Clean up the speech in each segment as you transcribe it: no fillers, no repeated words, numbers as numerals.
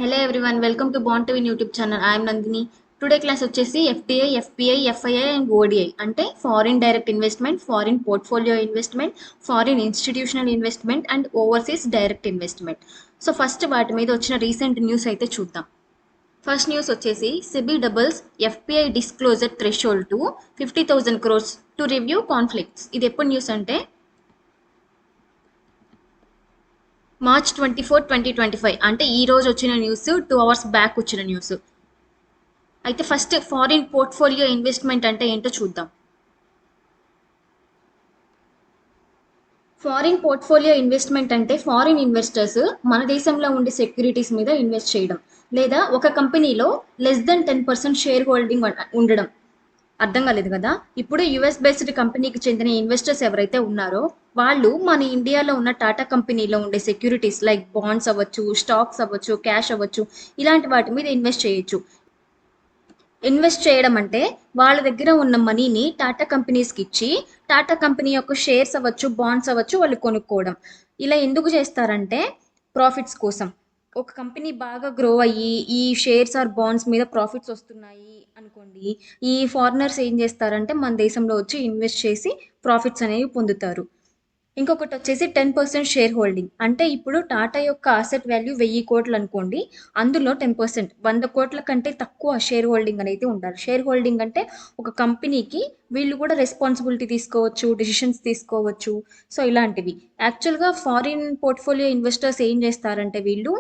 Hello everyone, welcome to Born to Win YouTube channel. I am Nandini. Today class వచ్చేసి FDI, FPI, FII and ODI అంటే foreign direct investment, foreign portfolio investment, foreign institutional investment and overseas direct investment. So first వాటి మీద వచ్చిన recent news అయితే చూద్దాం. First news వచ్చేసి SEBI doubles FPI disclosure threshold to 50,000 crores to review conflicts. ఇది ఎప్పుడు news అంటే March 24, 2025 అంటే ఈ రోజు వచ్చిన న్యూస్ 2 hours బ్యాక్ వచ్చిన న్యూస్. అయితే ఫస్ట్ ఫారిన్ పోర్ట్ఫోలియో ఇన్వెస్ట్మెంట్ అంటే ఏంటో చూద్దాం. ఫారిన్ పోర్ట్ఫోలియో ఇన్వెస్ట్మెంట్ అంటే ఫారిన్ ఇన్వెస్టర్స్ మన దేశంలో ఉండే సెక్యూరిటీస్ మీద ఇన్వెస్ట్ చేయడం, లేదా ఒక కంపెనీలో లెస్ దెన్ 10% షేర్ హోల్డింగ్ ఉండడం. అర్థం కాలేదు కదా. ఇప్పుడు యుఎస్ బేస్డ్ కంపెనీకి చెందిన ఇన్వెస్టర్స్ ఎవరైతే ఉన్నారో వాళ్ళు మన ఇండియాలో ఉన్న టాటా కంపెనీలో ఉండే సెక్యూరిటీస్ లైక్ బాండ్స్ అవ్వచ్చు, స్టాక్స్ అవ్వచ్చు, క్యాష్ అవ్వచ్చు, ఇలాంటి వాటి మీద ఇన్వెస్ట్ చేయొచ్చు. ఇన్వెస్ట్ చేయడం అంటే వాళ్ళ దగ్గర ఉన్న మనీని టాటా కంపెనీస్కి ఇచ్చి టాటా కంపెనీ యొక్క షేర్స్ అవ్వచ్చు, బాండ్స్ అవ్వచ్చు వాళ్ళు కొనుక్కోవడం. ఇలా ఎందుకు చేస్తారంటే ప్రాఫిట్స్ కోసం. ఒక కంపెనీ బాగా గ్రో అయ్యి ఈ షేర్స్ ఆర్ బాండ్స్ మీద ప్రాఫిట్స్ వస్తున్నాయి అనుకోండి, ఈ ఫారినర్స్ ఏం చేస్తారంటే మన దేశంలో వచ్చి ఇన్వెస్ట్ చేసి ప్రాఫిట్స్ అనేవి పొందుతారు. ఇంకొకటి వచ్చేసి 10% షేర్ హోల్డింగ్ అంటే ఇప్పుడు టాటా యొక్క అసెట్ వాల్యూ 1000 కోట్లు అనుకోండి, అందులో 10% 100 కోట్ల కంటే తక్కువ షేర్ హోల్డింగ్ అనేది ఉండాలి. షేర్ హోల్డింగ్ అంటే ఒక కంపెనీకి వీళ్ళు కూడా రెస్పాన్సిబిలిటీ తీసుకోవచ్చు, డెసిషన్స్ తీసుకోవచ్చు. సో ఇలాంటివి యాక్చువల్గా ఫారిన్ పోర్ట్ఫోలియో ఇన్వెస్టర్స్ ఏం చేస్తారంటే వీళ్ళు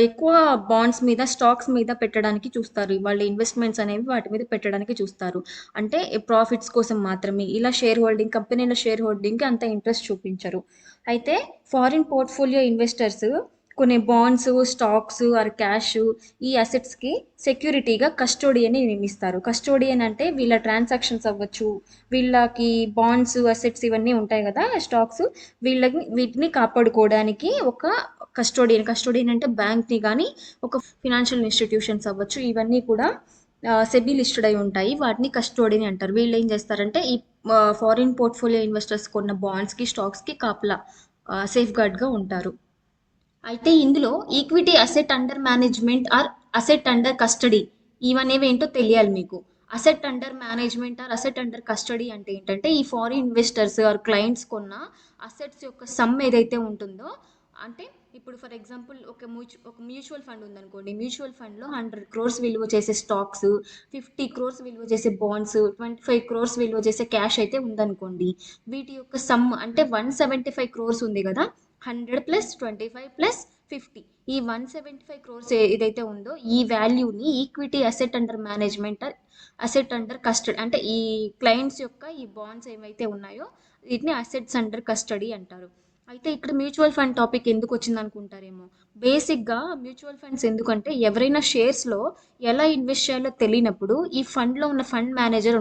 ఎక్కువ బాండ్స్ మీద, స్టాక్స్ మీద పెట్టడానికి చూస్తారు. వాళ్ళ ఇన్వెస్ట్మెంట్స్ అనేవి వాటి మీద పెట్టడానికి చూస్తారు. అంటే ప్రాఫిట్స్ కోసం మాత్రమే. ఇలా షేర్ హోల్డింగ్, కంపెనీల షేర్ హోల్డింగ్కి అంత ఇంట్రెస్ట్ చూపించరు. అయితే ఫారిన్ పోర్ట్ఫోలియో ఇన్వెస్టర్స్ కొన్ని బాండ్స్, స్టాక్స్ ఆర్ క్యాష్, ఈ అసెట్స్కి సెక్యూరిటీగా కస్టోడియన్ని నియమిస్తారు. కస్టోడియన్ అంటే వీళ్ళ ట్రాన్సాక్షన్స్ అవ్వచ్చు, వీళ్ళకి బాండ్స్, అసెట్స్ ఇవన్నీ ఉంటాయి కదా, స్టాక్స్, వీటిని కాపాడుకోవడానికి ఒక కస్టోడియన్ అంటే బ్యాంక్ని కానీ ఒక ఫినాన్షియల్ ఇన్స్టిట్యూషన్స్ అవ్వచ్చు, ఇవన్నీ కూడా సెబీ లిస్టెడ్ అయి ఉంటాయి. వాటిని కస్టోడియన్ అంటారు. వీళ్ళు ఏం చేస్తారంటే ఈ ఫారిన్ పోర్ట్ఫోలియో ఇన్వెస్టర్స్ కొన్న బాండ్స్కి, స్టాక్స్కి కాపలా సేఫ్ గార్డ్గా ఉంటారు. అయితే ఇందులో equity asset under management or asset under custody ఇవనేవి ఏంటో తెలియాలి మీకు. Asset under management or asset under custody అంటే ఏంటంటే ఈ ఫారిన్ ఇన్వెస్టర్స్ ఆర్ క్లయింట్స్ కొన్న అసెట్స్ యొక్క సమ్ ఏదైతే ఉంటుందో, అంటే ఇప్పుడు ఫర్ ఎగ్జాంపుల్ ఒక మ్యూచువల్ ఫండ్ ఉందనుకోండి, మ్యూచువల్ ఫండ్లో 100 crores విలువ చేసే స్టాక్స్, 50 crores విలువ చేసే బాండ్స్, 25 crores విలువ చేసే క్యాష్ అయితే ఉందనుకోండి, వీటి యొక్క సమ్ అంటే 175 crores ఉంది కదా, 100 ప్లస్ 25 ప్లస్ 50, ఈ 175 crores ఏదైతే ఉందో ఈ వాల్యూని equity asset under management, asset under custody అంటే ఈ క్లయింట్స్ యొక్క ఈ బాండ్స్ ఏవైతే ఉన్నాయో వీటిని అసెట్స్ అండర్ కస్టడీ అంటారు. అయితే ఇక్కడ మ్యూచువల్ ఫండ్ టాపిక్ ఎందుకు వచ్చింది అనుకుంటారేమో. బేసిక్గా మ్యూచువల్ ఫండ్స్ ఎందుకంటే ఎవరైనా షేర్స్లో ఎలా ఇన్వెస్ట్ చేయాలో తెలియనప్పుడు ఈ ఫండ్లో ఉన్న ఫండ్ మేనేజర్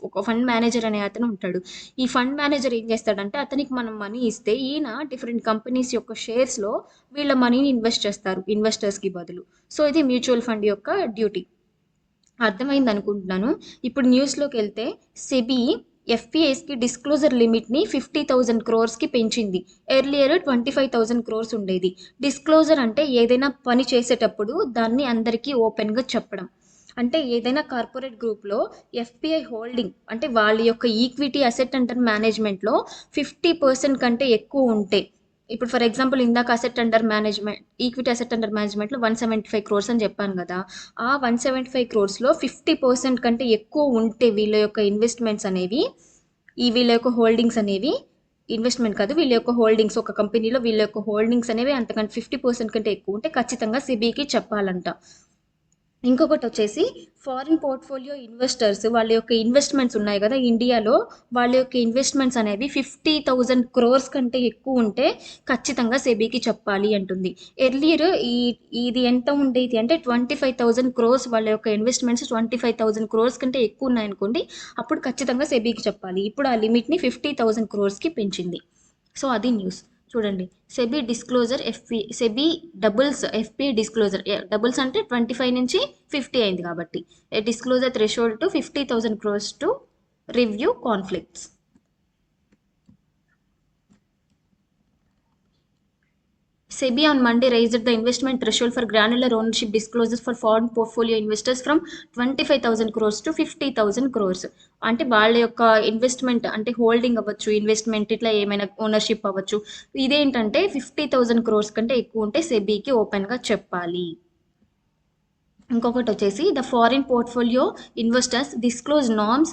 ఒక ఫండ్ మేనేజర్ అనే అతను ఉంటాడు. ఈ ఫండ్ మేనేజర్ ఏం చేస్తాడంటే అతనికి మనం మనీ ఇస్తే ఈయన డిఫరెంట్ కంపెనీస్ యొక్క షేర్స్లో వీళ్ళ మనీని ఇన్వెస్ట్ చేస్తారు ఇన్వెస్టర్స్కి బదులు. సో ఇది మ్యూచువల్ ఫండ్ యొక్క డ్యూటీ. అర్థమైంది అనుకుంటున్నాను. ఇప్పుడు న్యూస్లోకి వెళ్తే సెబీ ఎఫ్పిఐస్కి డిస్క్లోజర్ లిమిట్ని 50,000 crores పెంచింది. ఎర్లియర్ 25,000 crores ఉండేది. డిస్క్లోజర్ అంటే ఏదైనా పని చేసేటప్పుడు దాన్ని అందరికీ ఓపెన్గా చెప్పడం. అంటే ఏదైనా కార్పొరేట్ గ్రూప్లో ఎఫ్పిఐ హోల్డింగ్ అంటే వాళ్ళ యొక్క ఈక్విటీ అసెట్ అండర్ మేనేజ్మెంట్లో 50% కంటే ఎక్కువ ఉంటే, ఇప్పుడు ఫర్ ఎగ్జాంపుల్ ఇందాక asset under management, equity asset under మేనేజ్మెంట్లో 175 crores అని చెప్పాను కదా, ఆ 175 crores-లో 50% కంటే ఎక్కువ ఉంటే వీళ్ళ యొక్క ఇన్వెస్ట్మెంట్స్ అనేవి, వీళ్ళ యొక్క హోల్డింగ్స్ అనేవి, ఇన్వెస్ట్మెంట్ కాదు వీళ్ళ యొక్క హోల్డింగ్స్, ఒక కంపెనీలో వీళ్ళ యొక్క హోల్డింగ్స్ అనేవి అంతకంటే 50% కంటే ఎక్కువ ఉంటే ఖచ్చితంగా సెబీకి చెప్పాలంట. ఇంకొకటి వచ్చేసి ఫారిన్ పోర్ట్ఫోలియో ఇన్వెస్టర్స్ వాళ్ళ యొక్క ఇన్వెస్ట్మెంట్స్ ఉన్నాయి కదా ఇండియాలో, వాళ్ళ యొక్క ఇన్వెస్ట్మెంట్స్ అనేవి 50,000 crores కంటే ఎక్కువ ఉంటే ఖచ్చితంగా సెబీకి చెప్పాలి అంటుంది. ఎర్లియర్ ఇది ఎంత ఉండేది అంటే 25,000 crores, వాళ్ళ యొక్క ఇన్వెస్ట్మెంట్స్ 25,000 crores కంటే ఎక్కువ ఉన్నాయనుకోండి, అప్పుడు ఖచ్చితంగా సెబీకి చెప్పాలి. ఇప్పుడు ఆ లిమిట్ని 50,000 crores పెంచింది. సో అది న్యూస్. చూడండి, SEBI disclosure SEBI doubles FPI disclosure, doubles అంటే 25 నుంచి 50 అయింది కాబట్టి, disclosure threshold to 50,000 crores to review conflicts. SEBI on Monday raised the investment threshold for granular ownership disclosures for foreign portfolio investors from 25,000 crores to 50,000 crores. అంటే వాళ్ళ యొక్క investment అంటే holding అవ్వచ్చు, investment ఇట్లా ఏమైనా ఓనర్షిప్ అవ్వచ్చు. ఇదేంటంటే 50,000 crores కంటే ఎక్కువ ఉంటే సెబీకి ఓపెన్గా చెప్పాలి. ఇంకొకటి వచ్చేసి the foreign portfolio investors disclose norms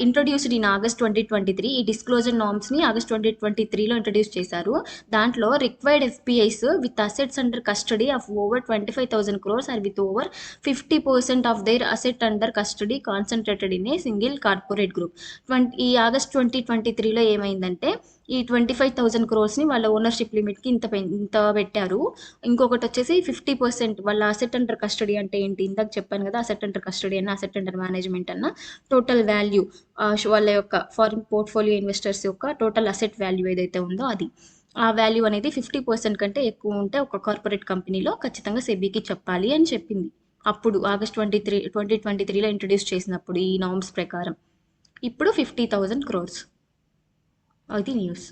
introduced in August 2023. ఈ డిస్క్లోజర్ నార్మ్స్ని ఆగస్ట్ 2023లో ఇంట్రొడ్యూస్ చేశారు. దాంట్లో required FPIs with assets under custody of over 25,000 crores or with over 50% of their asset under custody concentrated in a single corporate group. ఈ August 2023లో ఏమైందంటే ఈ 25,000 crores వాళ్ళ ఓనర్షిప్ లిమిట్కి ఇంత పెట్టారు. ఇంకొకటి వచ్చేసి 50% వాళ్ళ అసెట్ అండర్ కస్టడీ అంటే ఏంటి, ఇందాక చెప్పాను కదా, అసెట్ అండర్ కస్టడీ అన్న అసెట్ అండర్ మేనేజ్మెంట్ అన్న టోటల్ వాల్యూ, వాళ్ళ యొక్క ఫారిన్ పోర్ట్ఫోలియో ఇన్వెస్టర్స్ యొక్క టోటల్ అసెట్ వాల్యూ ఏదైతే ఉందో అది, ఆ వాల్యూ అనేది 50% కంటే ఎక్కువ ఉంటే ఒక కార్పొరేట్ కంపెనీలో ఖచ్చితంగా సెబీకి చెప్పాలి అని చెప్పింది. అప్పుడు ఆగస్ట్ 2023లో ఇంట్రొడ్యూస్ చేసినప్పుడు ఈ నార్మ్స్ ప్రకారం. ఇప్పుడు 50,000 crores. అది న్యూస్.